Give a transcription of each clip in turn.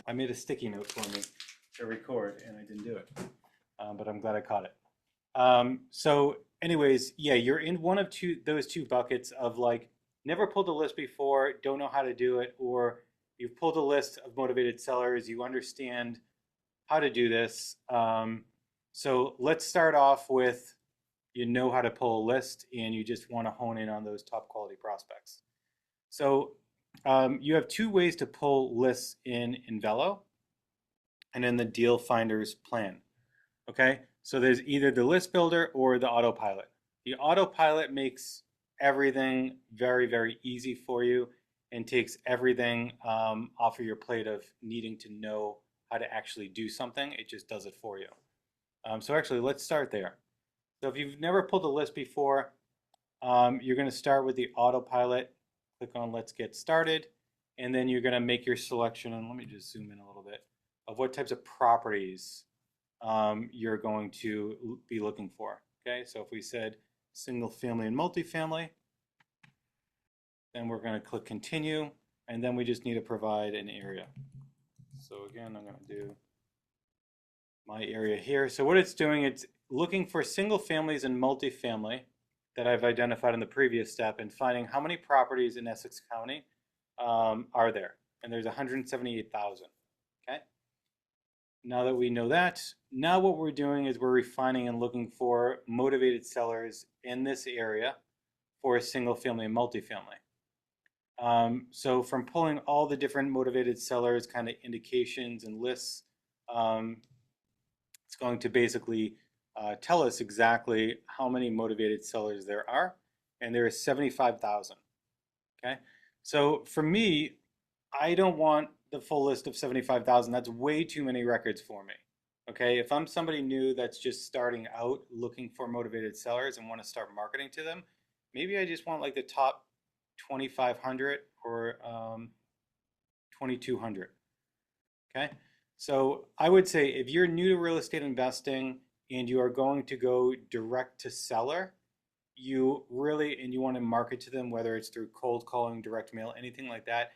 I made a sticky note for me to record, and I didn't do it, but I'm glad I caught it. So, anyways, yeah, you're in one of those two buckets of like never pulled a list before, don't know how to do it, or you've pulled a list of motivated sellers, you understand how to do this. So let's start off with you know how to pull a list, and you just want to hone in on those top quality prospects. So you have two ways to pull lists in Invelo and in the deal finders plan. Okay, so there's either the list builder or the autopilot. The autopilot makes everything very, very easy for you and takes everything off of your plate of needing to know how to actually do something. It just does it for you. So actually, let's start there. So if you've never pulled a list before, you're going to start with the autopilot. Click on Let's Get Started, and then you're going to make your selection. And let me just zoom in a little bit of what types of properties you're going to be looking for. Okay, so if we said single family and multifamily, then we're going to click continue, and then we just need to provide an area. So again, I'm going to do my area here. So what it's doing, it's looking for single families and multifamily that I've identified in the previous step and finding how many properties in Essex County are there. And there's 178,000. Okay. Now that we know that, now what we're doing is we're refining and looking for motivated sellers in this area for a single family and multifamily. So from pulling all the different motivated sellers kind of indications and lists, it's going to basically tell us exactly how many motivated sellers there are, and there is 75,000. Okay, so for me, I don't want the full list of 75,000. That's way too many records for me. Okay, if I'm somebody new that's just starting out looking for motivated sellers and want to start marketing to them, maybe I just want like the top 2,500 or 2,200. Okay, so I would say if you're new to real estate investing and you are going to go direct to seller, you really, and you want to market to them, whether it's through cold calling, direct mail, anything like that,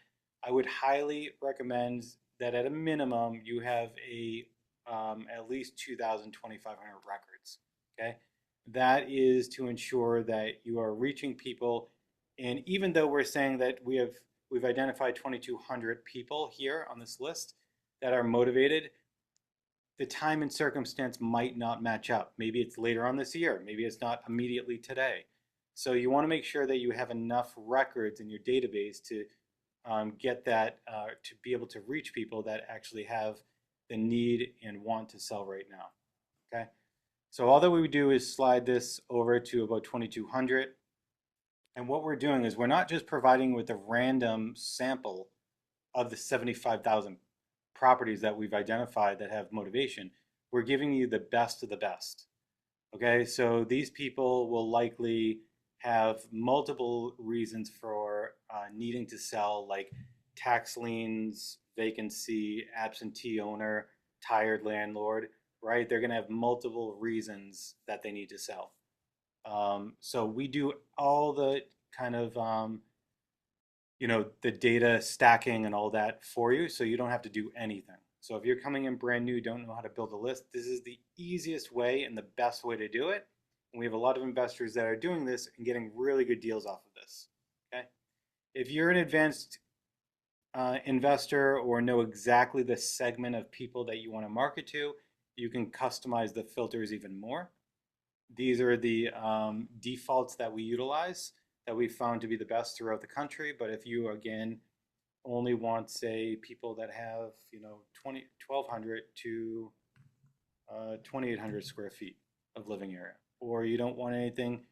I would highly recommend that at a minimum you have a at least 2,000, 2,500 records. Okay, that is to ensure that you are reaching people. And even though we're saying that we've identified 2,200 people here on this list that are motivated, the time and circumstance might not match up. Maybe it's later on this year. Maybe it's not immediately today. So you want to make sure that you have enough records in your database to get that, to be able to reach people that actually have the need and want to sell right now. Okay. So all that we would do is slide this over to about 2,200. And what we're doing is we're not just providing with a random sample of the 75,000 properties that we've identified that have motivation. We're giving you the best of the best. Okay, so these people will likely have multiple reasons for needing to sell, like tax liens, vacancy, absentee owner, tired landlord, right? They're going to have multiple reasons that they need to sell. So we do all the kind of the data stacking and all that for you, so you don't have to do anything. So if you're coming in brand new, don't know how to build a list, this is the easiest way and the best way to do it. And we have a lot of investors that are doing this and getting really good deals off of this. Okay, if you're an advanced investor or know exactly the segment of people that you want to market to, you can customize the filters even more. These are the defaults that we utilize that we found to be the best throughout the country. But if you, again, only want, say, people that have, 1,200 to 2,800 square feet of living area, or you don't want anything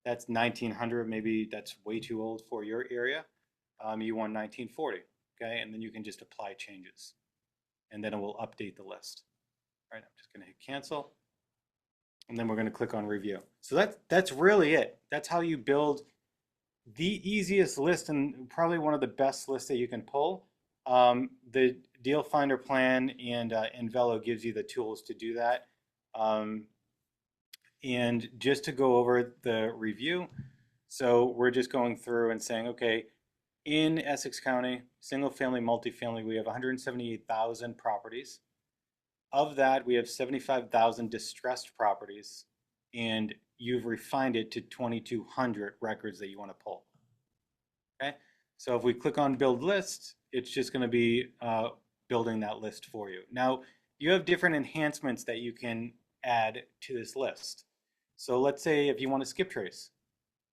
that's 1,900, maybe that's way too old for your area, you want 1,940, okay? And then you can just apply changes, and then it will update the list. All right, I'm just gonna hit cancel, and then we're gonna click on review. So that's really it. That's how you build the easiest list and probably one of the best lists that you can pull. The Deal Finder plan and Invelo gives you the tools to do that. And just to go over the review, so we're just going through and saying, okay, in Essex County, single family, multifamily, we have 178,000 properties. Of that, we have 75,000 distressed properties, and you've refined it to 2,200 records that you want to pull. Okay, so if we click on build list, it's just going to be building that list for you. Now, you have different enhancements that you can add to this list. So let's say if you want to skip trace,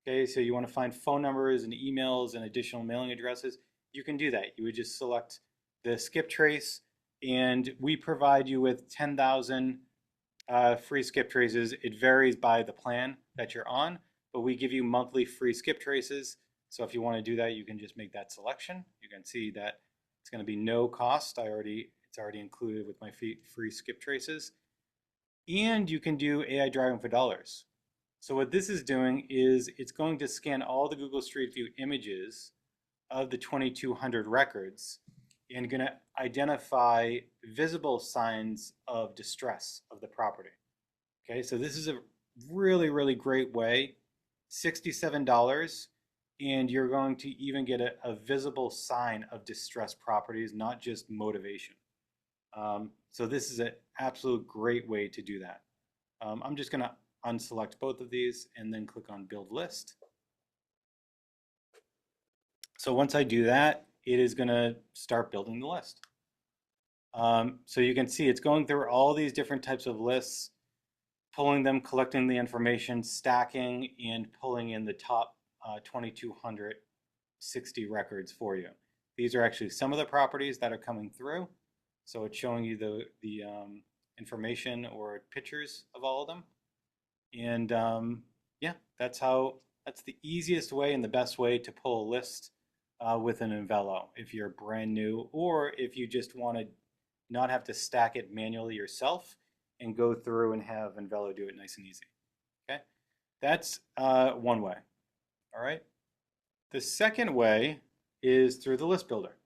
okay, so you want to find phone numbers and emails and additional mailing addresses, you can do that. You would just select the skip trace, and we provide you with 10,000 free skip traces. It varies by the plan that you're on, but we give you monthly free skip traces. So if you want to do that, you can just make that selection. You can see that it's going to be no cost. It's already included with my free skip traces. And you can do AI driving for dollars. So what this is doing is it's going to scan all the Google Street View images of the 2,200 records and going to identify visible signs of distress of the property. Okay, so this is a really, really great way. $67, and you're going to even get a visible sign of distressed properties, not just motivation. So this is an absolute great way to do that. I'm just going to unselect both of these and then click on build list. So once I do that, it is going to start building the list. So you can see it's going through all these different types of lists, pulling them, collecting the information, stacking, and pulling in the top 2,260 records for you. These are actually some of the properties that are coming through. So it's showing you the information or pictures of all of them. And yeah, that's the easiest way and the best way to pull a list with an Invelo if you're brand new, or if you just want to not have to stack it manually yourself and go through and have Invelo do it nice and easy. Okay, that's one way. All right. The second way is through the list builder.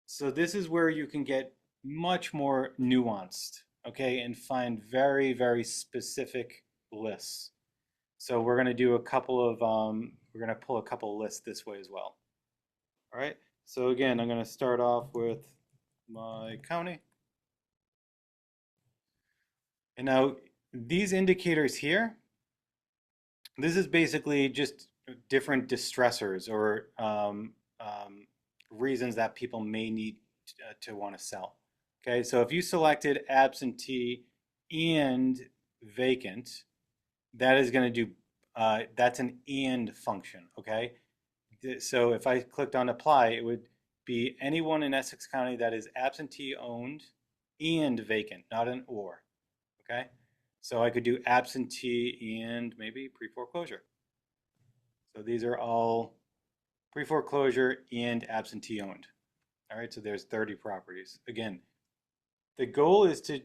So this is where you can get much more nuanced, okay, and find very, very specific lists. So we're going to do a couple of, we're going to pull a couple of lists this way as well. All right. So again, I'm going to start off with my county. And now these indicators here, this is basically just different distressors or reasons that people may need to want to sell. Okay, so if you selected absentee and vacant, that is going to do, that's an and function, okay? So if I clicked on apply, it would be anyone in Essex County that is absentee owned and vacant, not an or, okay? So I could do absentee and maybe pre-foreclosure. So these are all pre-foreclosure and absentee owned. All right, so there's 30 properties. Again, the goal is to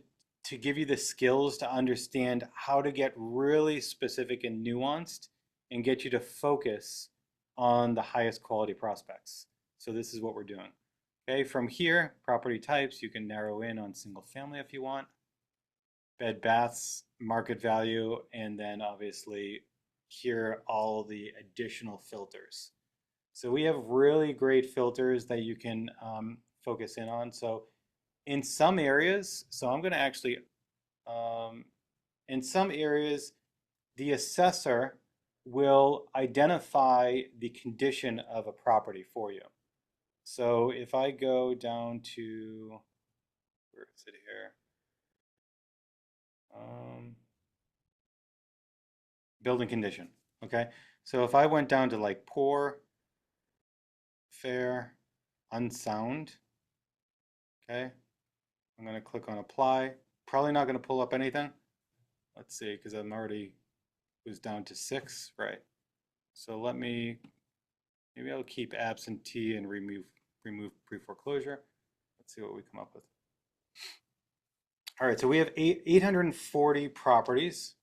give you the skills to understand how to get really specific and nuanced and get you to focus on the highest quality prospects. So this is what we're doing. Okay, from here, property types, you can narrow in on single family if you want, bed baths, market value, and then obviously here all the additional filters. So we have really great filters that you can focus in on. So in some areas, so I'm going to actually, in some areas, the assessor will identify the condition of a property for you. So if I go down to, where is it here? Building condition, okay? So if I went down to like poor, fair, unsound, okay? I'm going to click on apply. Probably not going to pull up anything. Let's see, because I'm already was down to 6, right? So maybe I'll keep absentee and remove pre-foreclosure. Let's see what we come up with. All right, so we have 840 properties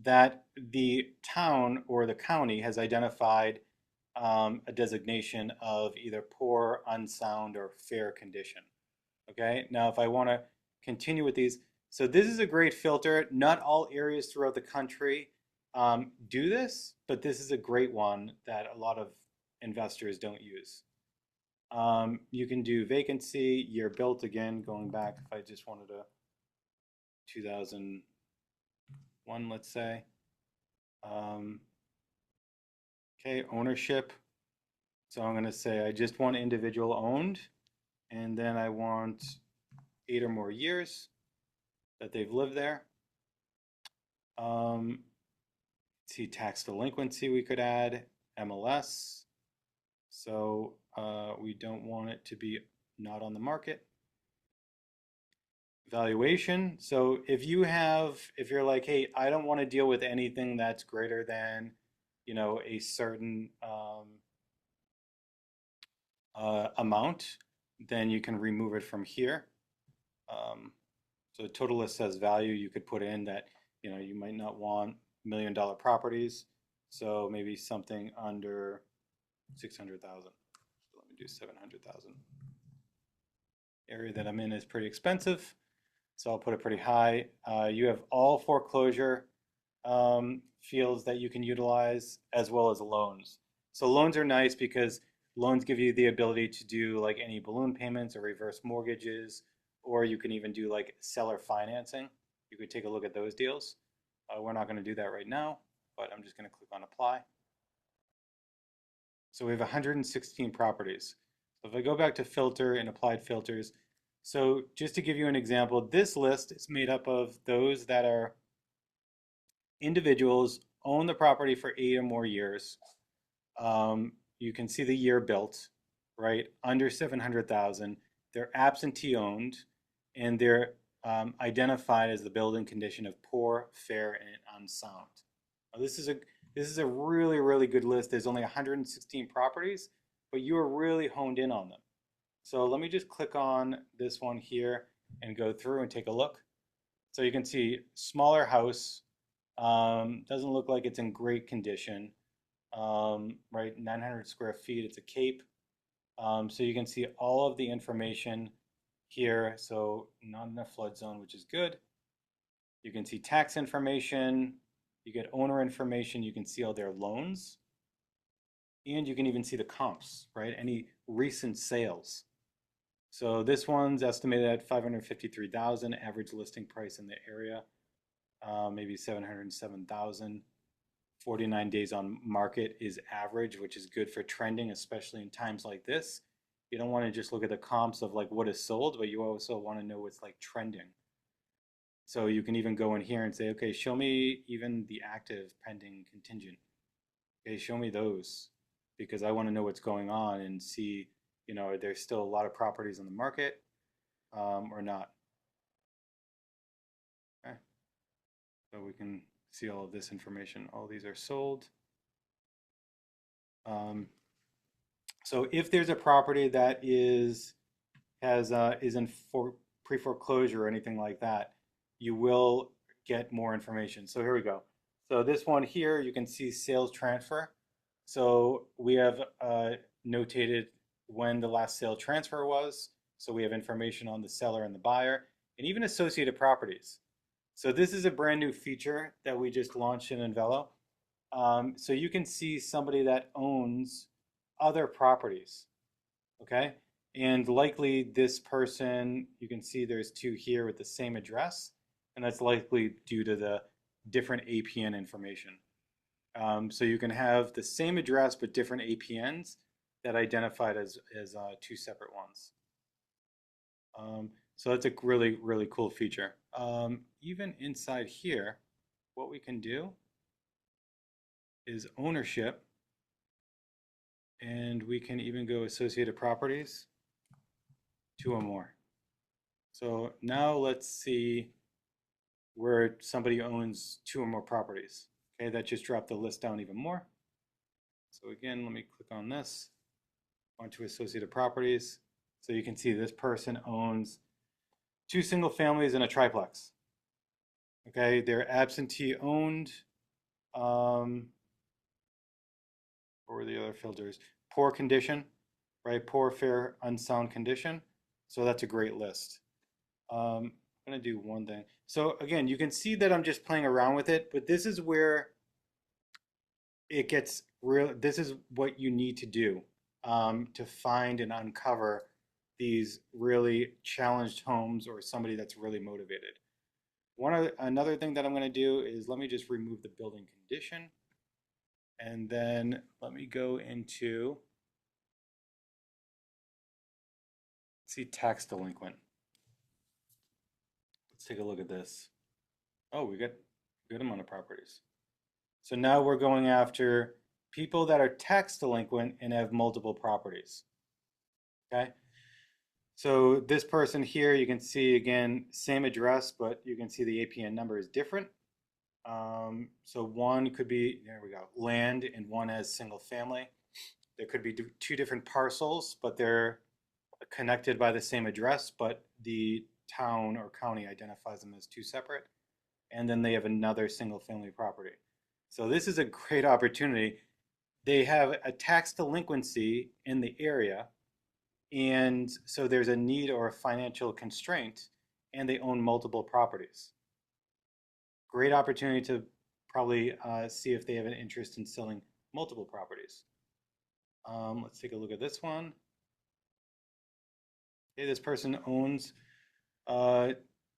that the town or the county has identified a designation of either poor, unsound, or fair condition. Okay, now if I want to continue with these, so this is a great filter. Not all areas throughout the country do this, but this is a great one that a lot of investors don't use. You can do vacancy, year built again, going back if I just wanted a 2001, let's say. Um, okay, ownership. So I'm going to say I just want individual owned, and then I want 8 or more years that they've lived there. Um, see tax delinquency we could add, MLS. So we don't want it to be not on the market. Valuation. So if you're like, hey, I don't want to deal with anything that's greater than, a certain amount, then you can remove it from here. Um, so the total list says value. You could put in that, you might not want $1 million properties. So maybe something under 600,000. So let me do 700,000. Area that I'm in is pretty expensive, so I'll put it pretty high. You have all foreclosure fields that you can utilize as well as loans. So loans are nice because loans give you the ability to do like any balloon payments or reverse mortgages, or you can even do like seller financing. You could take a look at those deals. We're not going to do that right now, but I'm just going to click on apply. So we have 116 properties. So if I go back to filter and applied filters, so just to give you an example, this list is made up of those that are individuals, own the property for 8 or more years. You can see the year built, right? Under 700,000. They're absentee owned, and they're identified as the building condition of poor, fair, and unsound. Now, this is a really, really good list. There's only 116 properties, but you are really honed in on them. So let me just click on this one here and go through and take a look. So you can see smaller house, doesn't look like it's in great condition, right? 900 square feet, it's a cape. So you can see all of the information here. So not in a flood zone, which is good. You can see tax information, you get owner information, you can see all their loans, and you can even see the comps, right? Any recent sales. So this one's estimated at 553,000 average listing price in the area, maybe 707,000. 49 days on market is average, which is good for trending, especially in times like this. You don't want to just look at the comps of like what is sold, but you also want to know what's like trending. So you can even go in here and say, okay, show me even the active pending contingent. Okay, show me those because I want to know what's going on and see, there's still a lot of properties on the market or not. Okay, so we can see all of this information. All these are sold. Um, so if there's a property that is in pre-foreclosure or anything like that, you will get more information. So here we go. So this one here, you can see sales transfer. So we have notated when the last sale transfer was. So we have information on the seller and the buyer, and even associated properties. So this is a brand new feature that we just launched in Invelo. So you can see somebody that owns other properties, okay? And likely this person, you can see there's two here with the same address, and that's likely due to the different APN information. So you can have the same address but different APNs that identified as two separate ones. So that's a really, really cool feature. Even inside here, what we can do is ownership, and we can even go associated properties, 2 or more. So now let's see where somebody owns 2 or more properties. Okay, that just dropped the list down even more. So again, let me click on this, onto associated properties. So you can see this person owns 2 single families and a triplex. Okay, they're absentee owned. What were the other filters? Poor condition, right? Poor, fair, unsound condition. So that's a great list. I'm gonna do one thing. So again, you can see that I'm just playing around with it, but this is where it gets real. This is what you need to do. to find and uncover these really challenged homes or somebody that's really motivated. Another thing that I'm going to do is let me just remove the building condition, and then let me go into, see, tax delinquent. Let's take a look at this. Oh, we got a good amount of properties. So now we're going after people that are tax delinquent and have multiple properties. Okay. So this person here, you can see again, same address, but you can see the APN number is different. So one could be, there we go, land, and one has single family. There could be two different parcels, but they're connected by the same address, but the town or county identifies them as two separate. And then they have another single family property. So this is a great opportunity. They have a tax delinquency in the area, and so there's a need or a financial constraint, and they own multiple properties. Great opportunity to probably see if they have an interest in selling multiple properties. Let's take a look at this one. Okay, this person owns uh,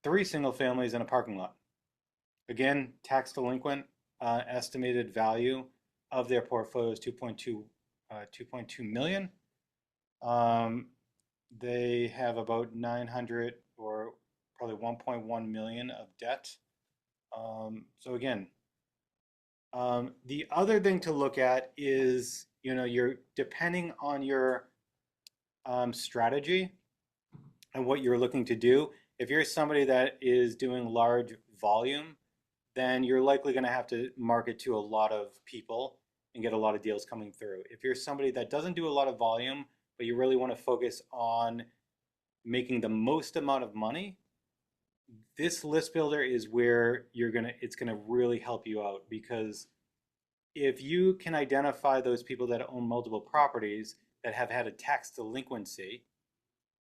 three single families and a parking lot. Again, tax delinquent, estimated value of their portfolio is 2.2 million. They have about 900 or probably 1.1 million of debt. So again, the other thing to look at is, you're depending on your strategy and what you're looking to do. If you're somebody that is doing large volume, then you're likely going to have to market to a lot of people and get a lot of deals coming through. If you're somebody that doesn't do a lot of volume, but you really want to focus on making the most amount of money, this list builder is where it's gonna really help you out, because if you can identify those people that own multiple properties that have had a tax delinquency,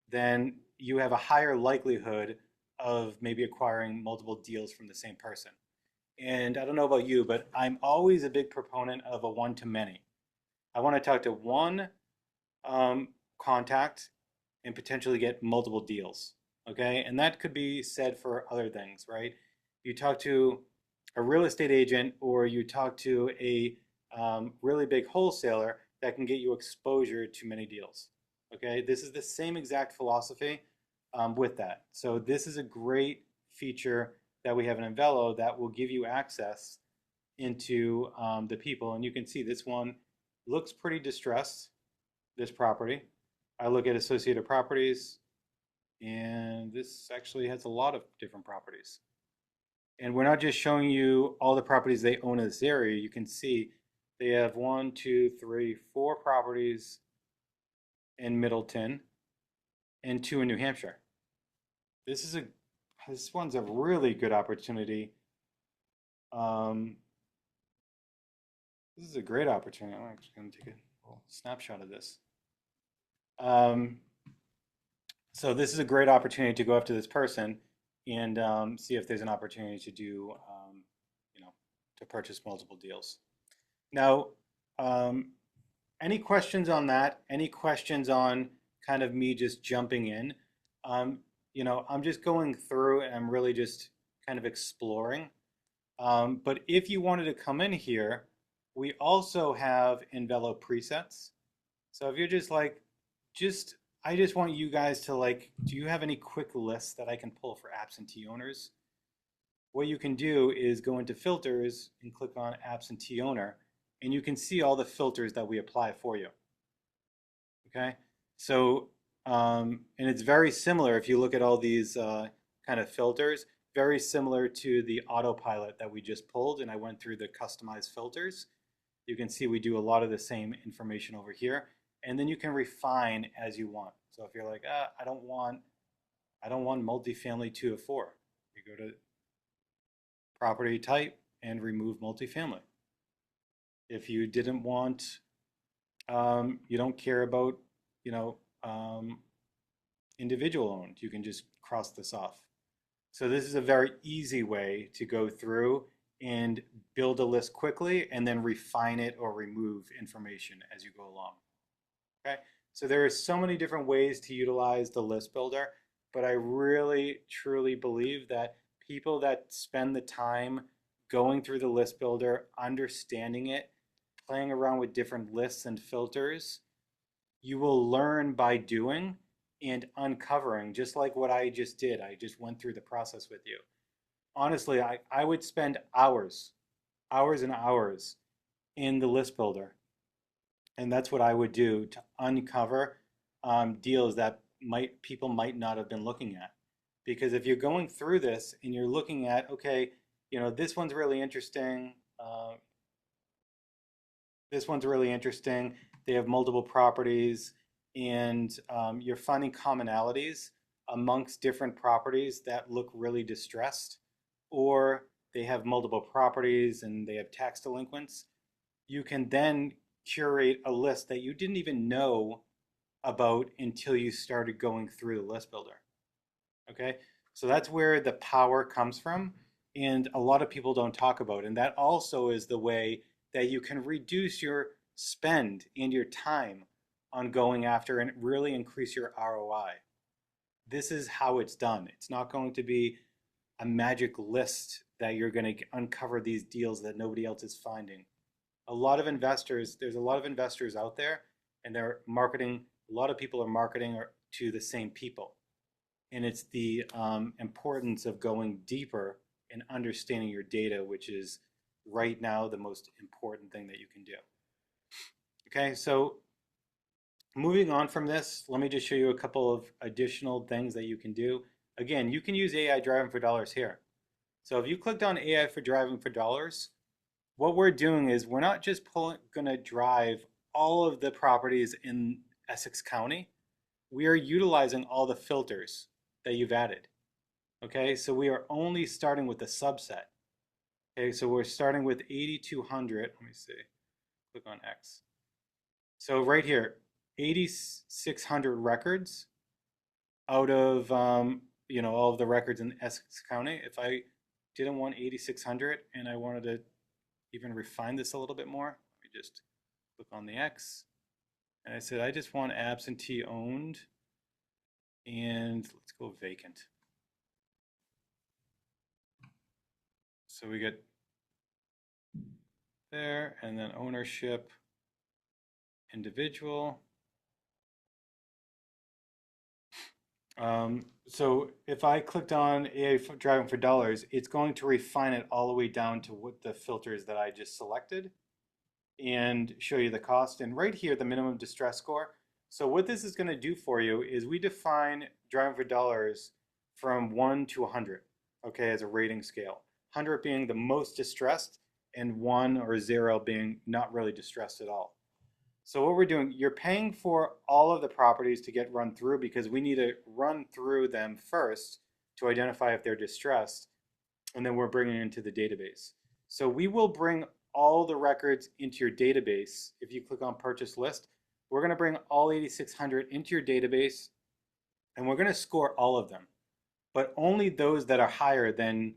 then you have a higher likelihood of maybe acquiring multiple deals from the same person. And I don't know about you, but I'm always a big proponent of a one to many. I want to talk to one um, contact and potentially get multiple deals. Okay. And that could be said for other things, right? You talk to a real estate agent or you talk to a really big wholesaler that can get you exposure to many deals. Okay. This is the same exact philosophy with that. So this is a great feature that we have in Invelo that will give you access into the people. And you can see this one looks pretty distressed, this property. I look at associated properties, and this actually has a lot of different properties. And we're not just showing you all the properties they own in this area. You can see they have 1, 2, 3, 4 properties in Middleton and 2 in New Hampshire. This is a this one's a really good opportunity. Um, this is a great opportunity. I'm actually going to take a little snapshot of this. Um, So this is a great opportunity to go up to this person and see if there's an opportunity to do, you know, to purchase multiple deals. Now, um, any questions on that? Any questions on kind of me just jumping in? Um, I'm just going through and I'm really just kind of exploring. But if you wanted to come in here, we also have Invelo presets. So if you're just like, just I just want you guys to like, do you have any quick lists that I can pull for absentee owners? What you can do is go into filters and click on absentee owner, and you can see all the filters that we apply for you. Okay, so and it's very similar if you look at all these kind of filters, very similar to the autopilot that we just pulled, and I went through the customized filters. You can see we do a lot of the same information over here, and then you can refine as you want. So if you're like, I don't want multifamily 2 to 4, you go to property type and remove multifamily. If you didn't want, you don't care about, you know, um, individual owned, you can just cross this off. So this is a very easy way to go through and build a list quickly and then refine it or remove information as you go along. Okay, so there are so many different ways to utilize the list builder, but I really truly believe that people that spend the time going through the list builder, understanding it, playing around with different lists and filters, you will learn by doing and uncovering, just like what I just did. I just went through the process with you. Honestly, I would spend hours, hours and hours in the list builder. And that's what I would do to uncover deals that people might not have been looking at. Because if you're going through this and you're looking at, okay, this one's really interesting. This one's really interesting. They have multiple properties, and you're finding commonalities amongst different properties that look really distressed, or they have multiple properties and they have tax delinquents. You can then curate a list that you didn't even know about until you started going through the list builder. Okay, so that's where the power comes from, and a lot of people don't talk about it. And that also is the way that you can reduce your spend and your time on going after and really increase your ROI. This is how it's done. It's not going to be a magic list that you're going to uncover these deals that nobody else is finding. There's a lot of investors out there, and they're marketing, a lot of people are marketing to the same people. And it's the importance of going deeper and understanding your data, which is right now the most important thing that you can do. Okay, so moving on from this, let me just show you a couple of additional things that you can do. Again, you can use AI driving for dollars here. So if you clicked on AI for driving for dollars, what we're doing is we're not just going to drive all of the properties in Essex County. We are utilizing all the filters that you've added. Okay, so we are only starting with a subset. Okay, so we're starting with 8,200. Let me see. Click on X. So right here, 8,600 records out of all of the records in Essex County. If I didn't want 8,600 and I wanted to even refine this a little bit more, let me just click on the X. And I said, I just want absentee owned, and let's go vacant. So we get there, and then ownership, individual. So if I clicked on AI driving for dollars, it's going to refine it all the way down to what the filters that I just selected and show you the cost. And right here, the minimum distress score. So what this is going to do for you is we define driving for dollars from 1 to 100, okay, as a rating scale. 100 being the most distressed and 1 or 0 being not really distressed at all. So what we're doing, you're paying for all of the properties to get run through because we need to run through them first to identify if they're distressed, and then we're bringing it into the database. So we will bring all the records into your database. If you click on purchase list, we're going to bring all 8,600 into your database, and we're going to score all of them, but only those that are higher than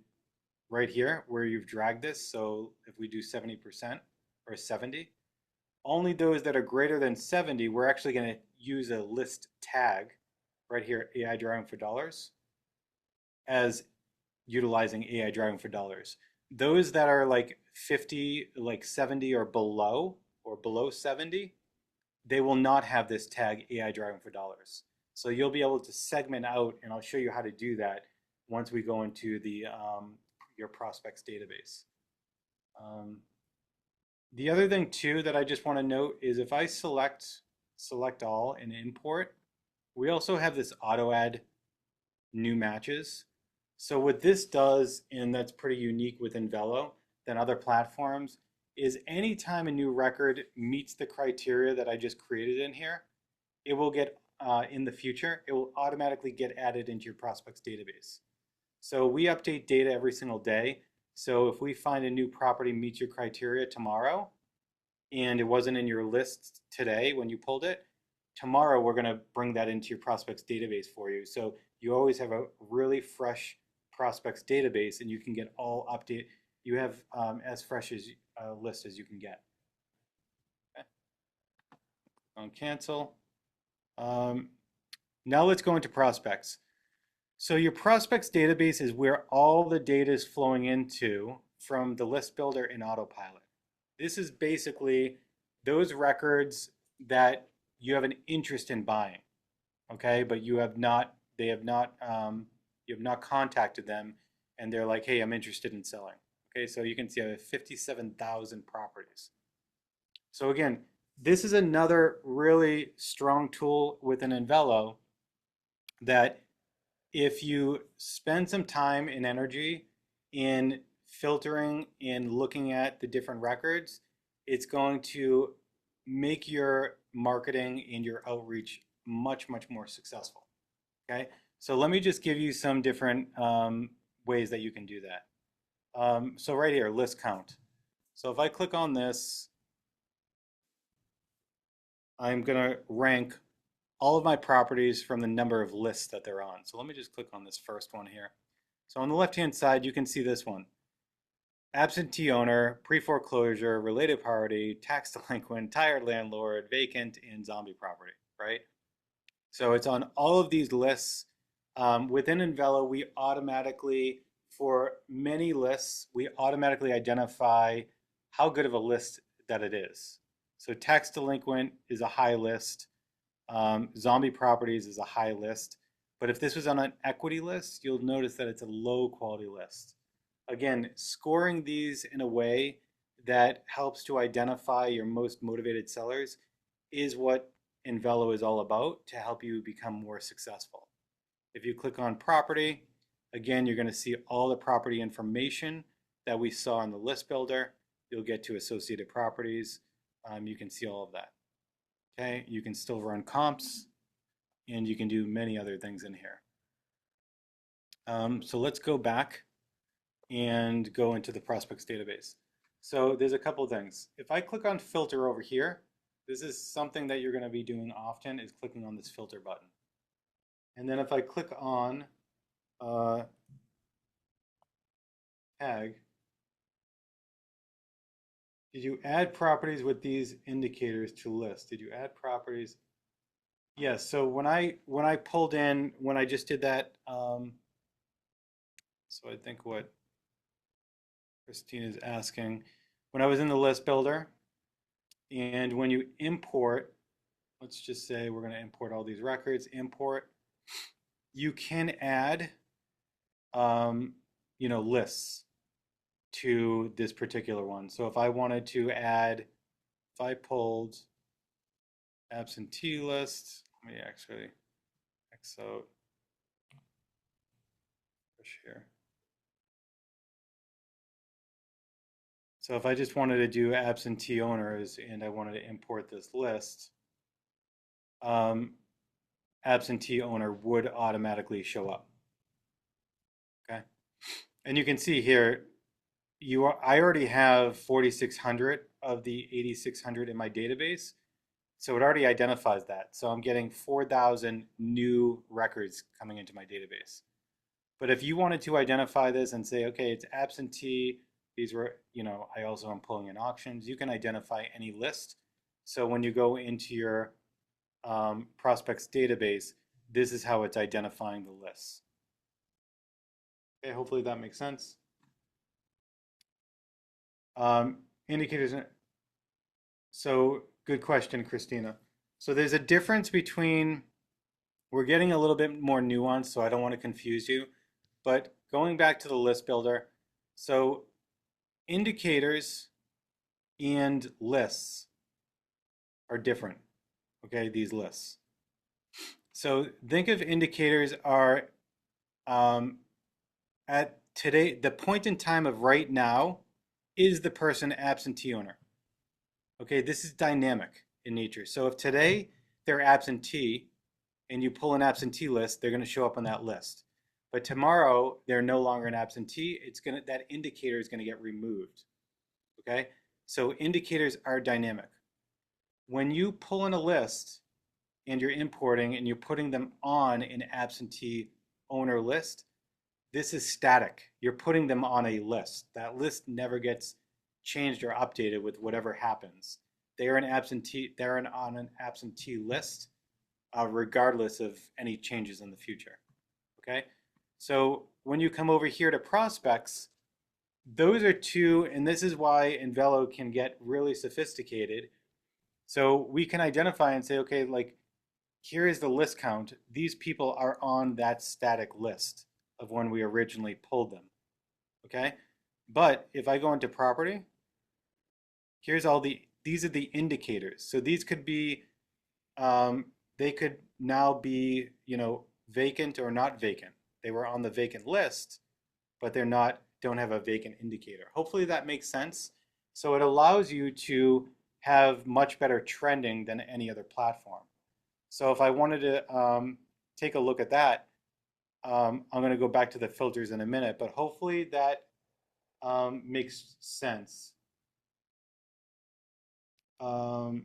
right here where you've dragged this. So if we do 70% or 70, only those that are greater than 70, we're actually going to use a list tag right here, AI driving for dollars, as utilizing AI driving for dollars. Those that are like 50, like 70 or below 70, they will not have this tag AI driving for dollars. So you'll be able to segment out, and I'll show you how to do that once we go into the your prospects database. Um, the other thing too that I just want to note is if I select all and import, we also have this auto add new matches. So what this does, and that's pretty unique with Invelo than other platforms, is anytime a new record meets the criteria that I just created in here, it will get in the future, it will automatically get added into your prospects database. So we update data every single day. So if we find a new property meets your criteria tomorrow, and it wasn't in your list today when you pulled it, tomorrow we're going to bring that into your prospects database for you. So you always have a really fresh prospects database, and you can get all update. You have as fresh as a list as you can get. Okay. On cancel. Um, Now let's go into prospects. So your prospects database is where all the data is flowing into from the list builder in autopilot. This is basically those records that you have an interest in buying, okay, but you have not contacted them, and they're like, hey, I'm interested in selling. Okay, so you can see I have 57,000 properties. So again, this is another really strong tool within Invelo that if you spend some time and energy in filtering and looking at the different records, it's going to make your marketing and your outreach much, much more successful. Okay, so let me just give you some different ways that you can do that. So right here, list count. So if I click on this, I'm going to rank all of my properties from the number of lists that they're on. So let me just click on this first one here. So on the left-hand side, you can see this one. Absentee owner, pre-foreclosure, related party, tax delinquent, tired landlord, vacant, and zombie property, right? So it's on all of these lists. Within Invelo, we automatically, for many lists, we automatically identify how good of a list that it is. So tax delinquent is a high list. Zombie properties is a high list. But if this was on an equity list, you'll notice that it's a low quality list. Again, scoring these in a way that helps to identify your most motivated sellers is what Invelo is all about to help you become more successful. If you click on property, again, you're going to see all the property information that we saw in the list builder. You'll get to associated properties. You can see all of that. Okay, you can still run comps and you can do many other things in here. So let's go back and go into the prospects database. So there's a couple things. If I click on filter over here, this is something that you're going to be doing often is clicking on this filter button. And then if I click on tag, did you add properties with these indicators to list? Did you add properties? Yes. So when I pulled in when I just did that, so I think what Christine is asking, when I was in the list builder, and when you import, let's just say we're going to import all these records, import, you can add, lists to this particular one. So if I wanted to add, if I pulled absentee list, let me actually X out, push here. So if I just wanted to do absentee owners and I wanted to import this list, absentee owner would automatically show up. Okay. And you can see here, I already have 4,600 of the 8,600 in my database. So it already identifies that. So I'm getting 4,000 new records coming into my database. But if you wanted to identify this and say, okay, it's absentee, these were, I also am pulling in auctions, you can identify any list. So when you go into your prospects database, this is how it's identifying the lists. Okay, hopefully that makes sense. Indicators. So good question, Christina. So there's a difference between, we're getting a little bit more nuanced, so I don't want to confuse you. But going back to the list builder, so indicators and lists are different. Okay, these lists. So think of indicators are at today, the point in time of right now is the person absentee owner. Okay, this is dynamic in nature. So if today they're absentee and you pull an absentee list, they're going to show up on that list. But tomorrow they're no longer an absentee. That indicator is going to get removed. Okay, so indicators are dynamic. When you pull in a list and you're importing and you're putting them on an absentee owner list, this is static. You're putting them on a list. That list never gets changed or updated with whatever happens. on an absentee list, regardless of any changes in the future. Okay, so when you come over here to prospects, those are two, and this is why Invelo can get really sophisticated. So we can identify and say, okay, like here is the list count. These people are on that static list of when we originally pulled them. Okay, but if I go into property, here's these are the indicators. So these could be, they could now be, vacant or not vacant. They were on the vacant list, but don't have a vacant indicator. Hopefully that makes sense. So it allows you to have much better trending than any other platform. So if I wanted to take a look at that, I'm going to go back to the filters in a minute, but hopefully that makes sense. Okay,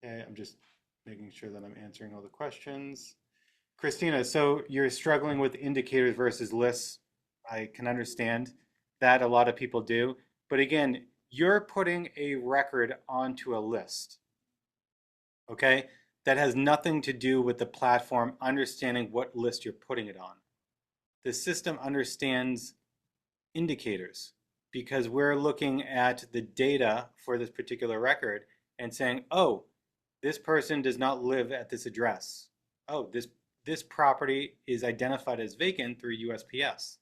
I'm just making sure that I'm answering all the questions. Christina, so you're struggling with indicators versus lists. I can understand that a lot of people do. But again, you're putting a record onto a list, okay? That has nothing to do with the platform understanding what list you're putting it on. The system understands indicators because we're looking at the data for this particular record and saying, oh, this person does not live at this address. Oh, this property is identified as vacant through USPS,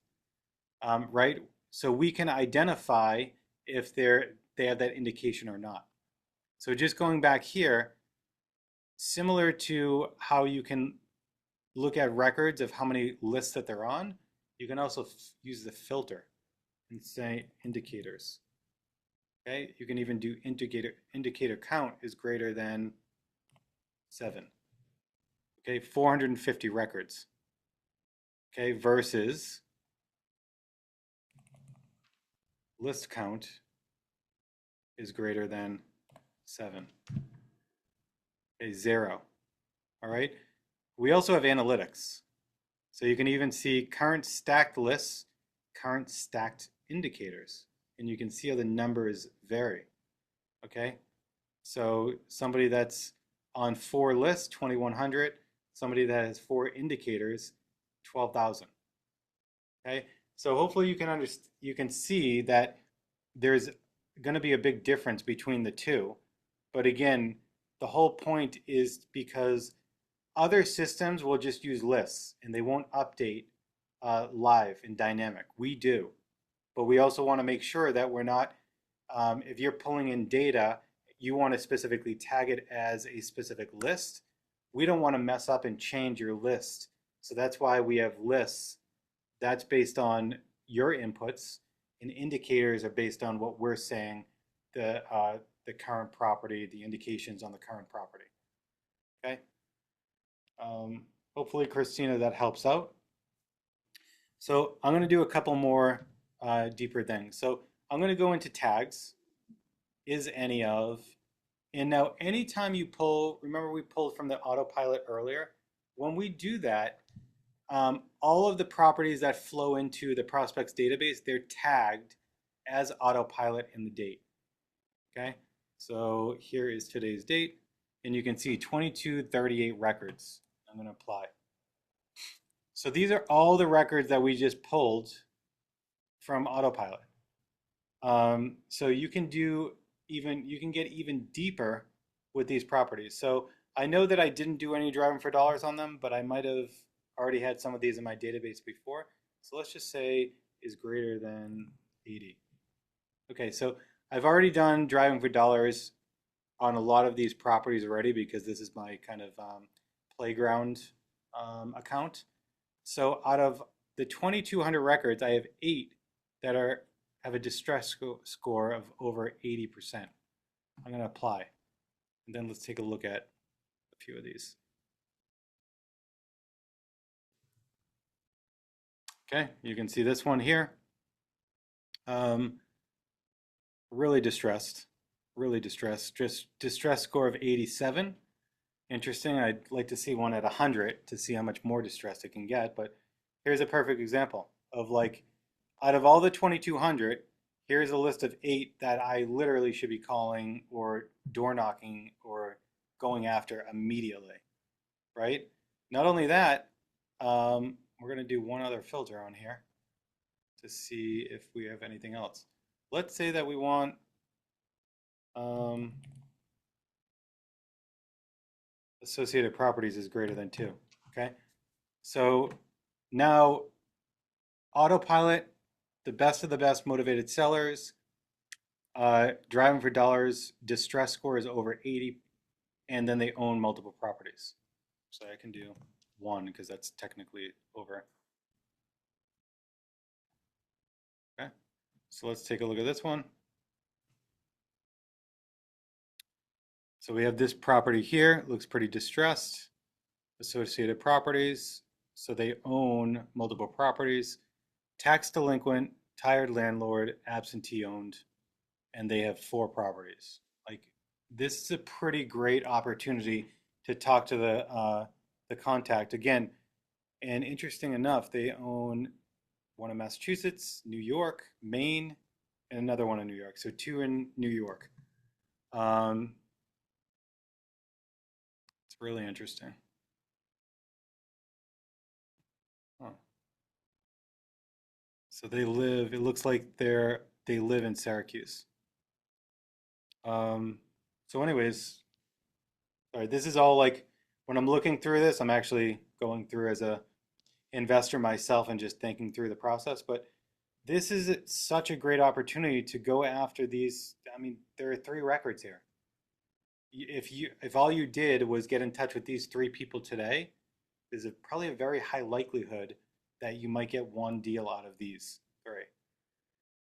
right? So we can identify if they have that indication or not. So just going back here, similar to how you can look at records of how many lists that they're on, you can also use the filter and say indicators. Okay, you can even do indicator count is greater than 7. Okay, 450 records. Okay, versus list count is greater than 7. Okay, 0. All right. We also have analytics. So you can even see current stacked lists, current stacked indicators, and you can see how the numbers vary. Okay. So somebody that's on 4 lists, 2,100. Somebody that has 4 indicators, 12,000. Okay. So hopefully you can see that there's going to be a big difference between the two. But again, the whole point is because other systems will just use lists and they won't update live and dynamic. We do. But we also want to make sure that we're not, if you're pulling in data, you want to specifically tag it as a specific list. We don't want to mess up and change your list. So that's why we have lists. That's based on your inputs, and indicators are based on what we're saying, the current property, the indications on the current property. Okay. Hopefully, Christina, that helps out. So I'm going to do a couple more deeper things. So I'm going to go into tags, is any of, and now anytime you pull, remember we pulled from the autopilot earlier, when we do that, all of the properties that flow into the prospects database, they're tagged as autopilot in the date. Okay, so here is today's date, and you can see 2238 records. I'm going to apply. So these are all the records that we just pulled from autopilot. So you can get even deeper with these properties. So I know that I didn't do any driving for dollars on them, but I might have already had some of these in my database before. So let's just say is greater than 80. Okay, so I've already done driving for dollars on a lot of these properties already because this is my kind of playground account. So out of the 2,200 records, I have 8 that have a distress score of over 80%. I'm going to apply. And then let's take a look at a few of these. Okay, you can see this one here. Really distressed, just distress score of 87. Interesting. I'd like to see one at 100 to see how much more distressed it can get. But here's a perfect example of like, out of all the 2,200, here's a list of 8 that I literally should be calling or door knocking or going after immediately, right? Not only that, we're going to do one other filter on here to see if we have anything else. Let's say that we want um, associated properties is greater than 2. Okay, so now autopilot, the best of the best motivated sellers, driving for dollars, distress score is over 80, and then they own multiple properties. So I can do 1 because that's technically over. Okay, so let's take a look at this one. So we have this property here, it looks pretty distressed. Associated properties, so they own multiple properties. Tax delinquent, tired landlord, absentee owned, and they have 4 properties. Like, this is a pretty great opportunity to talk to the contact again. And interesting enough, they own one in Massachusetts, New York, Maine, and another one in New York. So 2 in New York. It's really interesting. Huh. So they live. It looks like they live in Syracuse. Um, so anyways, all right, this is all like when I'm looking through this, I'm actually going through as a investor myself and just thinking through the process. But this is such a great opportunity to go after these. I mean, there are 3 records here. If all you did was get in touch with these 3 people today, there's probably a very high likelihood that you might get one deal out of these 3.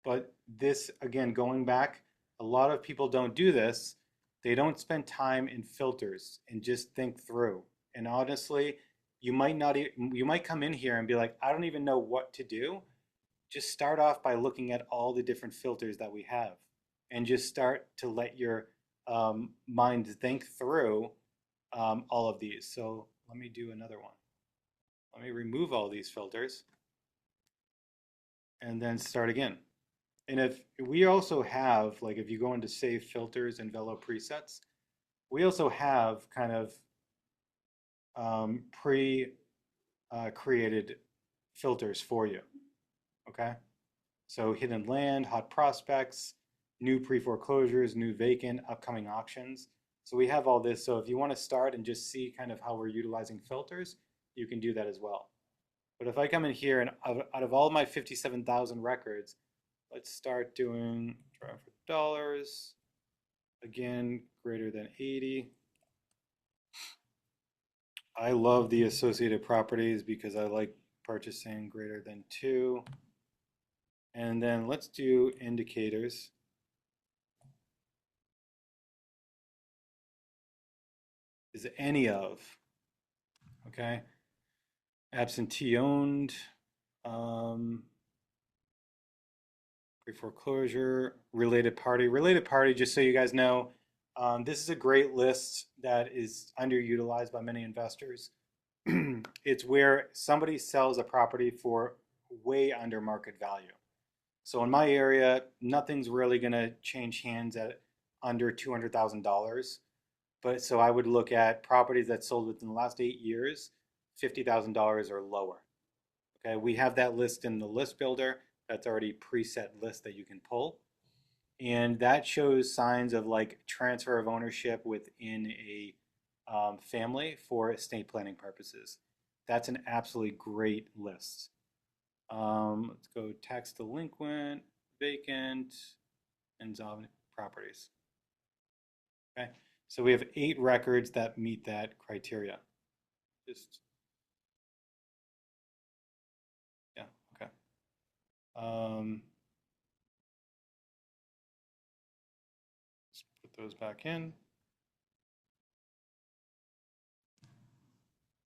But this, again, going back, a lot of people don't do this. They don't spend time in filters and just think through. And honestly, you might not, you might come in here and be like, I don't even know what to do. Just start off by looking at all the different filters that we have and just start to let your mind think through all of these. So let me do another one. Let me remove all these filters and then start again. And if we also have, like if you go into save filters and Invelo presets, we also have kind of pre-created filters for you, okay? So hidden land, hot prospects, new pre-foreclosures, new vacant, upcoming auctions. So we have all this. So if you want to start and just see kind of how we're utilizing filters, you can do that as well. But if I come in here and out of all my 57,000 records, let's start doing drive for dollars. Again, greater than 80. I love the associated properties because I like purchasing greater than 2. And then let's do indicators. Is any of, okay? Absentee owned, pre-foreclosure, related party. Related party, just so you guys know, this is a great list that is underutilized by many investors. It's where somebody sells a property for way under market value. So in my area, nothing's really going to change hands at under $200,000. But so I would look at properties that sold within the last 8 years, $50,000 or lower. Okay, we have that list in the list builder. That's already preset list that you can pull. And that shows signs of like transfer of ownership within a family for estate planning purposes. That's an absolutely great list. Let's go tax delinquent, vacant, and zombie properties. Okay, so we have 8 records that meet that criteria. Just, yeah, okay. Let's put those back in.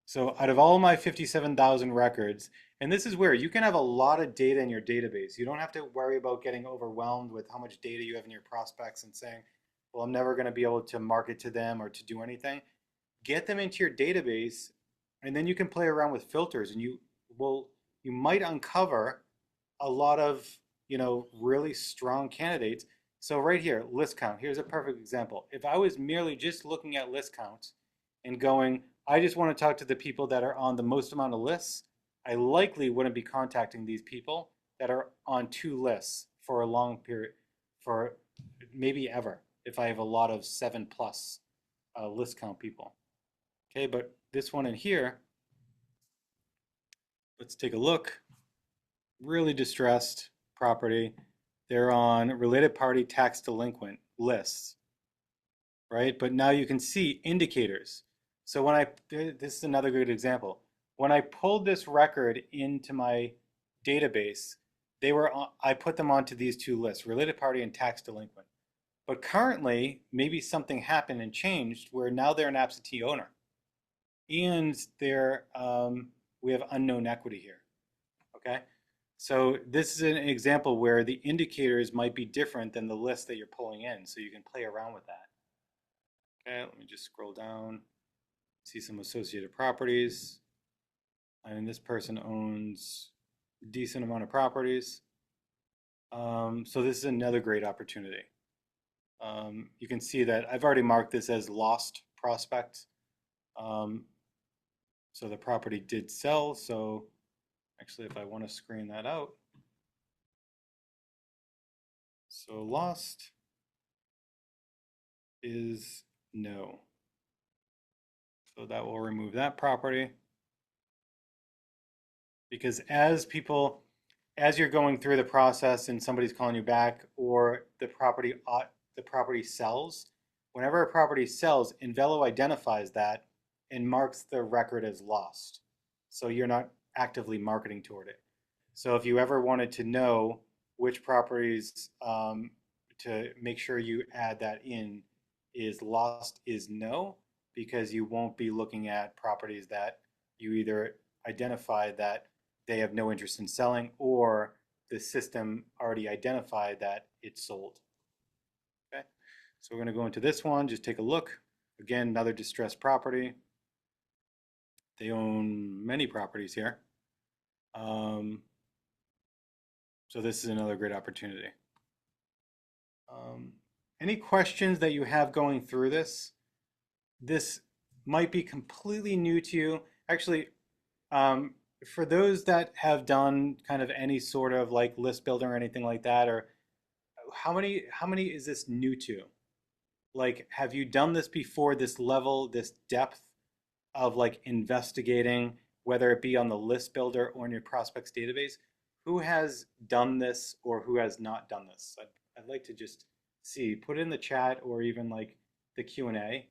So out of all my 57,000 records, and this is where you can have a lot of data in your database. You don't have to worry about getting overwhelmed with how much data you have in your prospects and saying, well, I'm never going to be able to market to them or to do anything. Get them into your database, and then you can play around with filters, and you might uncover a lot of really strong candidates. So right here, list count. Here's a perfect example. If I was merely just looking at list counts and going, I just want to talk to the people that are on the most amount of lists, I likely wouldn't be contacting these people that are on two lists for a long period, for maybe ever, if I have a lot of 7+ list count people. Okay, but this one in here, let's take a look. Really distressed property. They're on related party tax delinquent lists, right? But now you can see indicators. So this is another good example. When I pulled this record into my database, I put them onto these two lists, related party and tax delinquent. But currently, maybe something happened and changed where now they're an absentee owner, and we have unknown equity here. Okay, so this is an example where the indicators might be different than the list that you're pulling in, so you can play around with that. Okay, let me just scroll down, see some associated properties. And this person owns a decent amount of properties. So this is another great opportunity. You can see that I've already marked this as lost prospect. So the property did sell. So actually, if I want to screen that out, so lost is no. So that will remove that property. Because as you're going through the process and somebody's calling you back, or the property sells, whenever a property sells, Invelo identifies that and marks the record as lost. So you're not actively marketing toward it. So if you ever wanted to know which properties to make sure you add that in, is lost is no, because you won't be looking at properties that you either identify that they have no interest in selling, or the system already identified that it's sold. Okay, so we're going to go into this one, just take a look. Again, another distressed property. They own many properties here. So this is another great opportunity. Any questions that you have going through this? This might be completely new to you. Actually, for those that have done kind of any sort of like list building or anything like that, or how many is this new to? Like, have you done this before, this level, this depth of like investigating, whether it be on the list builder or in your prospects database? Who has done this or who has not done this? I'd like to just see, put it in the chat or even like the Q&A.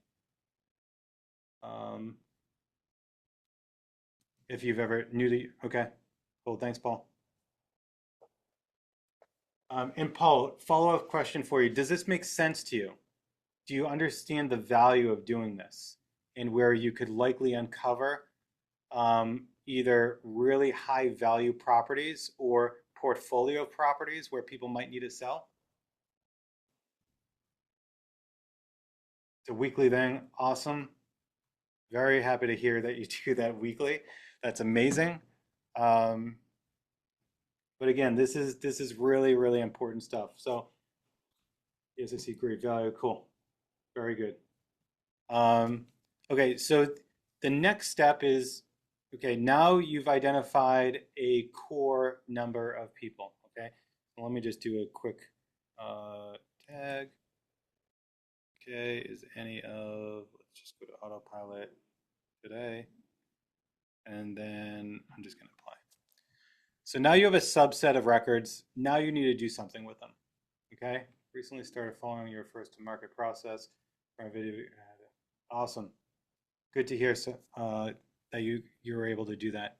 If you've ever okay, cool, thanks, Paul. And Paul, follow-up question for you. Does this make sense to you? Do you understand the value of doing this and where you could likely uncover either really high value properties or portfolio properties where people might need to sell? It's a weekly thing. Awesome. Very happy to hear that you do that weekly. That's amazing. Um, but again, this is really, really important stuff. So yes, I see great value. Cool. Very good. Okay, so the next step is, okay, now you've identified a core number of people. Okay, so let me just do a quick tag. Okay, is any of, let's just go to autopilot today, and then I'm just going to apply. So now you have a subset of records. Now you need to do something with them. Okay, recently started following your first to market process. Awesome. Good to hear that you were able to do that.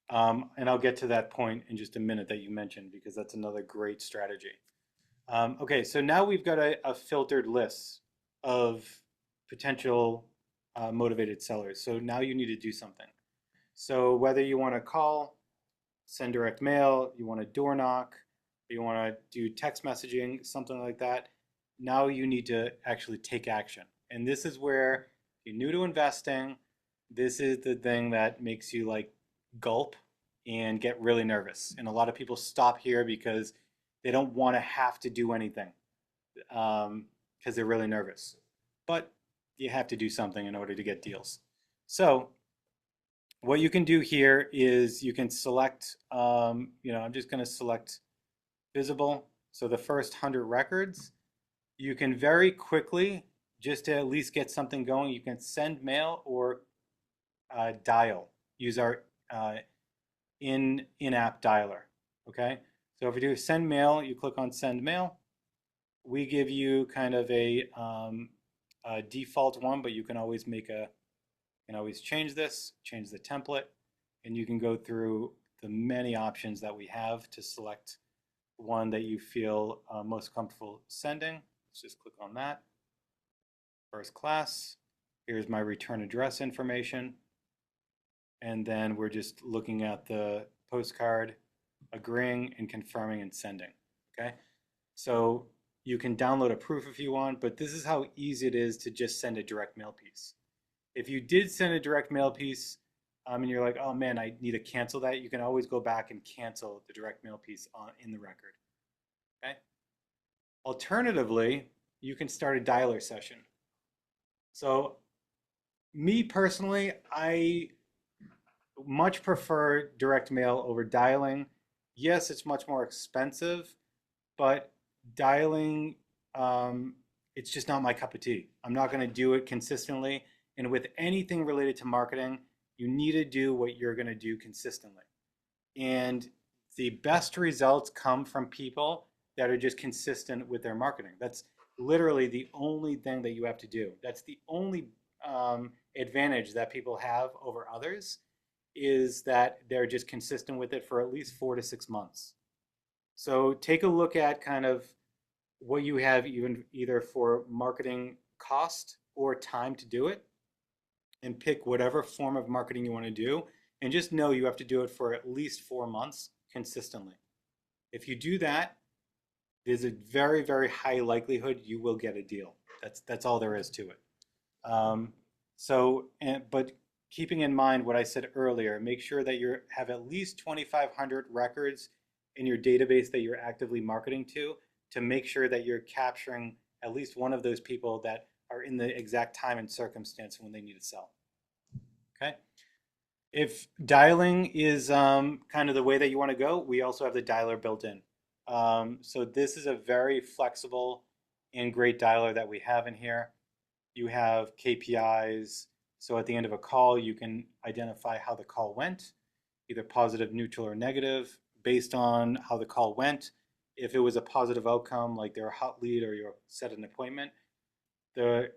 And I'll get to that point in just a minute that you mentioned, because that's another great strategy. Okay, so now we've got a filtered list of potential motivated sellers. So now you need to do something. So whether you want to call, send direct mail, you want to door knock, you want to do text messaging, something like that, now you need to actually take action. And this is where you're new to investing. This is the thing that makes you like gulp and get really nervous. And a lot of people stop here because They don't want to have to do anything because they're really nervous. But you have to do something in order to get deals. So what you can do here is you can select, I'm just going to select visible. So the first 100 records, you can very quickly, just to at least get something going, you can send mail or dial. Use our in-app dialer. Okay. So if you do send mail, you click on send mail. We give you kind of a default one, but you can always change this, change the template, and you can go through the many options that we have to select one that you feel most comfortable sending. Let's just click on that. First class. Here's my return address information. And then we're just looking at the postcard, agreeing and confirming and sending. Okay. So you can download a proof if you want, but this is how easy it is to just send a direct mail piece. If you did send a direct mail piece and you're like, oh man, I need to cancel that, you can always go back and cancel the direct mail piece in the record. Okay. Alternatively, you can start a dialer session. So me personally, I much prefer direct mail over dialing. Yes, it's much more expensive, but dialing, it's just not my cup of tea. I'm not going to do it consistently. And with anything related to marketing, you need to do what you're going to do consistently. And the best results come from people that are just consistent with their marketing. That's literally the only thing that you have to do. That's the only advantage that people have over others is that they're just consistent with it for at least 4 to 6 months. So take a look at kind of what you have even either for marketing cost or time to do it and pick whatever form of marketing you want to do and just know you have to do it for at least 4 months consistently. If you do that, there's a very, very high likelihood you will get a deal. That's all there is to it. Um, but keeping in mind what I said earlier, make sure that you have at least 2,500 records in your database that you're actively marketing to make sure that you're capturing at least one of those people that are in the exact time and circumstance when they need to sell. Okay. If dialing is kind of the way that you want to go, we also have the dialer built in. So this is a very flexible and great dialer that we have in here. You have KPIs. So at the end of a call, you can identify how the call went, either positive, neutral, or negative, based on how the call went. If it was a positive outcome, like they're a hot lead or you set an appointment, the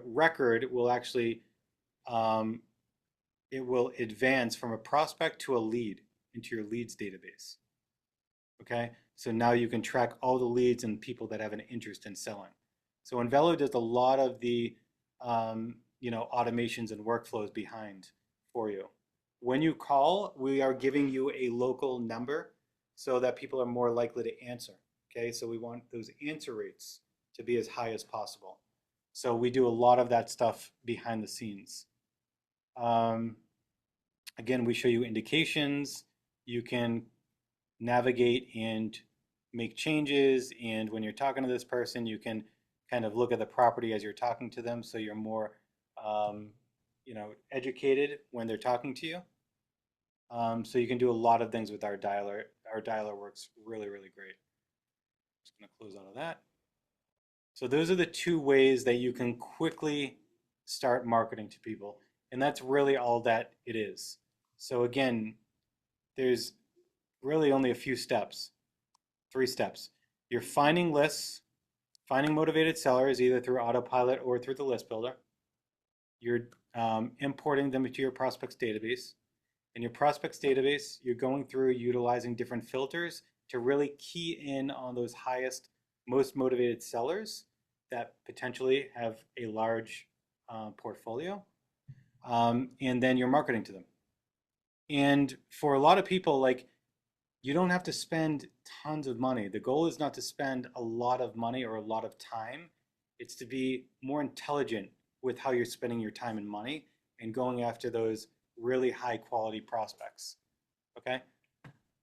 record will actually it will advance from a prospect to a lead into your leads database. Okay, so now you can track all the leads and people that have an interest in selling. So Invelo does a lot of the automations and workflows behind for you. When you call, we are giving you a local number so that people are more likely to answer. Okay, so we want those answer rates to be as high as possible. So we do a lot of that stuff behind the scenes. Again, we show you indications. You can navigate and make changes. And when you're talking to this person, you can kind of look at the property as you're talking to them, so you're more, educated when they're talking to you. So you can do a lot of things with our dialer. Our dialer works really, really great. Just going to close out of that. So those are the two ways that you can quickly start marketing to people. And that's really all that it is. So again, there's really only a few steps, 3 steps. You're finding lists, finding motivated sellers either through autopilot or through the list builder. You're importing them into your prospects database. In your prospects database, you're going through utilizing different filters to really key in on those highest, most motivated sellers that potentially have a large portfolio. And then you're marketing to them. And for a lot of people, like, you don't have to spend tons of money. The goal is not to spend a lot of money or a lot of time. It's to be more intelligent with how you're spending your time and money and going after those really high quality prospects. Okay?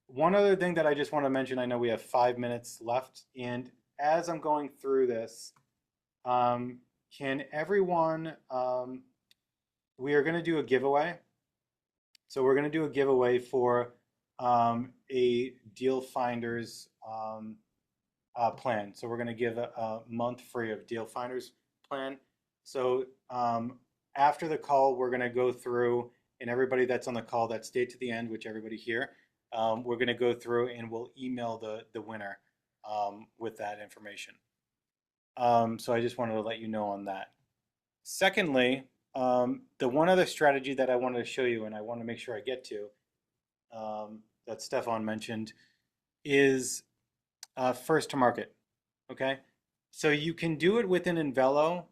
one other thing that I just want to mention, I know we have 5 minutes left, and as I'm going through this, um, can everyone, we are going to do a giveaway. So we're going to do a giveaway for a Deal Finders plan. So we're going to give a month free of Deal Finders plan. So after the call, we're going to go through, and everybody that's on the call that stayed to the end, which everybody here, we're going to go through and we'll email the winner with that information. So I just wanted to let you know on that. Secondly, the one other strategy that I wanted to show you, and I want to make sure I get to, that Stefan mentioned, is first to market. Okay, so you can do it within Invelo,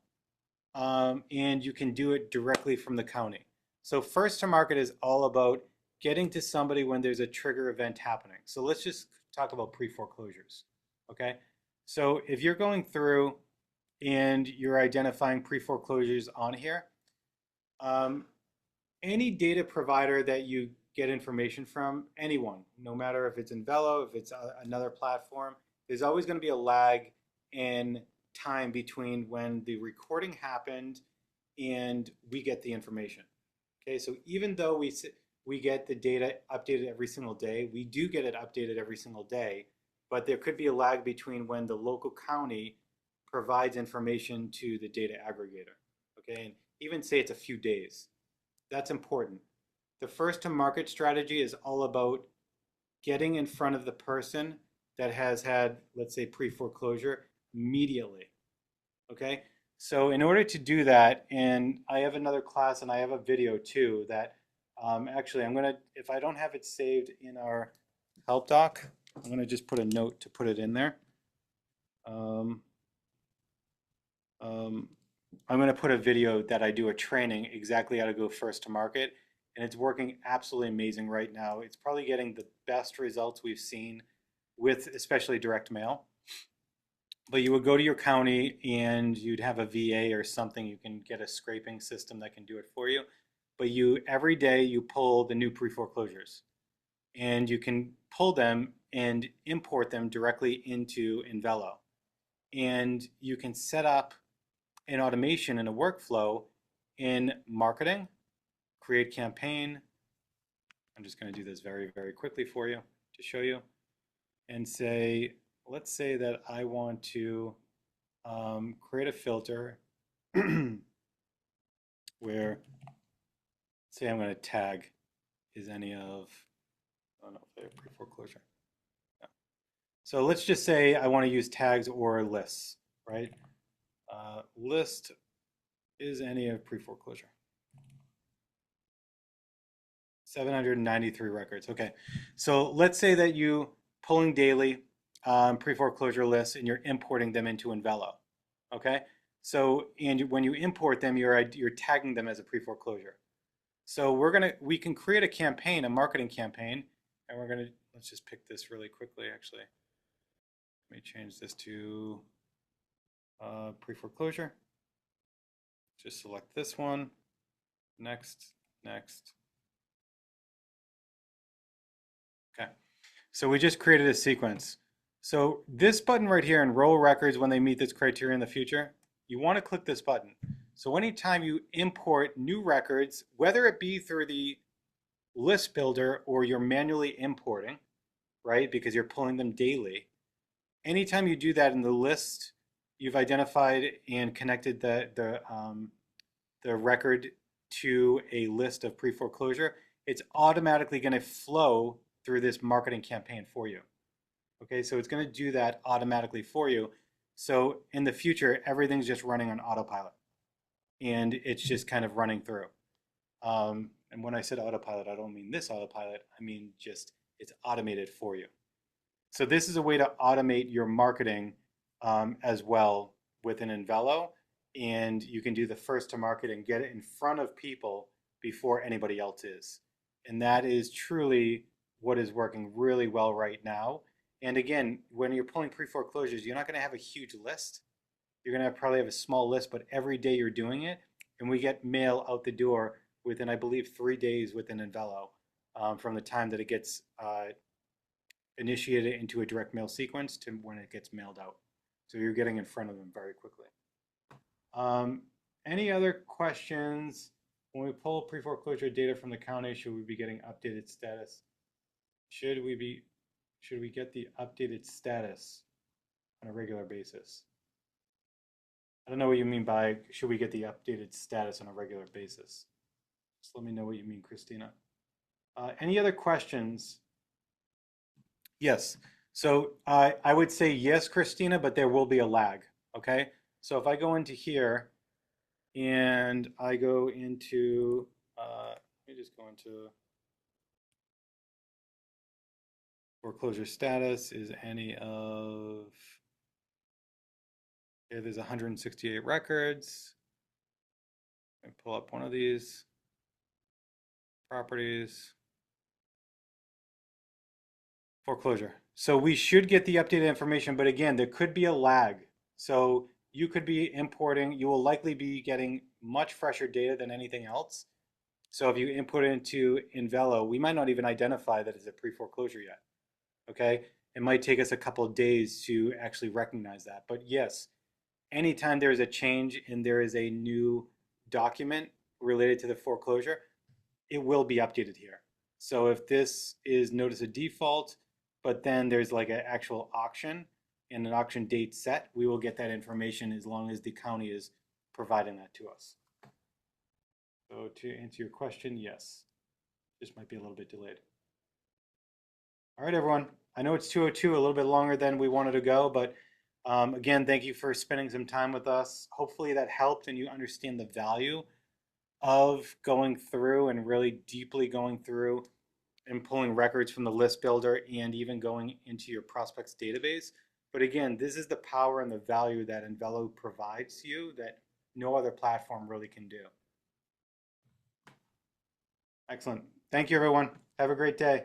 and you can do it directly from the county. So first to market is all about getting to somebody when there's a trigger event happening. So let's just talk about pre-foreclosures. Okay, so if you're going through and you're identifying pre-foreclosures on here, um, any data provider that you get information from, anyone, no matter if it's Invelo, if it's another platform, there's always going to be a lag in time between when the recording happened and we get the information. Okay, so even though we get the data updated every single day, we do get it updated every single day, but there could be a lag between when the local county provides information to the data aggregator. Okay, and even say it's a few days. That's important. The first to market strategy is all about getting in front of the person that has had, let's say, pre-foreclosure immediately. Okay, so in order to do that, and I have another class and I have a video too that actually I'm gonna, if I don't have it saved in our help doc, I'm gonna just put a note to put it in there. Um, um, I'm gonna put a video that I do a training exactly how to go first to market, and it's working absolutely amazing right now. It's probably getting the best results we've seen with especially direct mail. But you would go to your county and you'd have a VA or something. You can get a scraping system that can do it for you. But you every day you pull the new pre-foreclosures and you can pull them and import them directly into Invelo. And you can set up an automation and a workflow in marketing, create campaign. I'm just going to do this very, very quickly for you to show you and say, let's say that I want to create a filter where, say I'm going to tag is any of, I don't know if they have pre-foreclosure. No. So let's just say I want to use tags or lists, right? List is any of pre-foreclosure. 793 records. Okay. So let's say that you pulling daily pre-foreclosure lists and you're importing them into Invelo. Okay. So, and when you import them, you're tagging them as a pre-foreclosure. So we can create a campaign, a marketing campaign, and let's just pick this really quickly, actually. Let me change this to pre-foreclosure. Just select this one. Next, next. Okay. So we just created a sequence. So this button right here, enroll records when they meet this criteria in the future, you want to click this button. So anytime you import new records, whether it be through the list builder or you're manually importing, right, because you're pulling them daily, anytime you do that in the list, you've identified and connected the record to a list of pre-foreclosure, it's automatically going to flow through this marketing campaign for you. Okay, so it's going to do that automatically for you. So in the future, everything's just running on autopilot and it's just kind of running through. And when I said autopilot, I don't mean this autopilot, I mean just it's automated for you. So this is a way to automate your marketing as well within Invelo, and you can do the first to market and get it in front of people before anybody else is. And that is truly what is working really well right now. And again, when you're pulling pre-foreclosures, you're not going to have a huge list. You're going to probably have a small list, but every day you're doing it, and we get mail out the door within, I believe, 3 days within Invelo from the time that it gets initiate it into a direct mail sequence to when it gets mailed out. So you're getting in front of them very quickly. Um, any other questions? When we pull pre-foreclosure data from the county, should we be getting updated status? Should we get the updated status on a regular basis? I don't know what you mean by should we get the updated status on a regular basis. Just let me know what you mean, Christina. Any other questions? Yes. So I would say yes, Christina, but there will be a lag. Okay. So if I go into here and I go into, let me just go into foreclosure status is any of, okay, there's 168 records. I pull up one of these properties. Foreclosure. So we should get the updated information, but again, there could be a lag. So you could be importing, you will likely be getting much fresher data than anything else. So if you input it into Invelo, we might not even identify that it's a pre-foreclosure yet. Okay? It might take us a couple of days to actually recognize that. But yes, anytime there is a change and there is a new document related to the foreclosure, it will be updated here. So if this is notice of default, but then there's like an actual auction and an auction date set, we will get that information as long as the county is providing that to us. So to answer your question, yes. Just might be a little bit delayed. All right, everyone. I know it's 2:02, a little bit longer than we wanted to go, but again, thank you for spending some time with us. Hopefully that helped and you understand the value of going through and really deeply going through and pulling records from the list builder and even going into your prospects database. But again, this is the power and the value that Invelo provides you that no other platform really can do. Excellent. Thank you, everyone. Have a great day.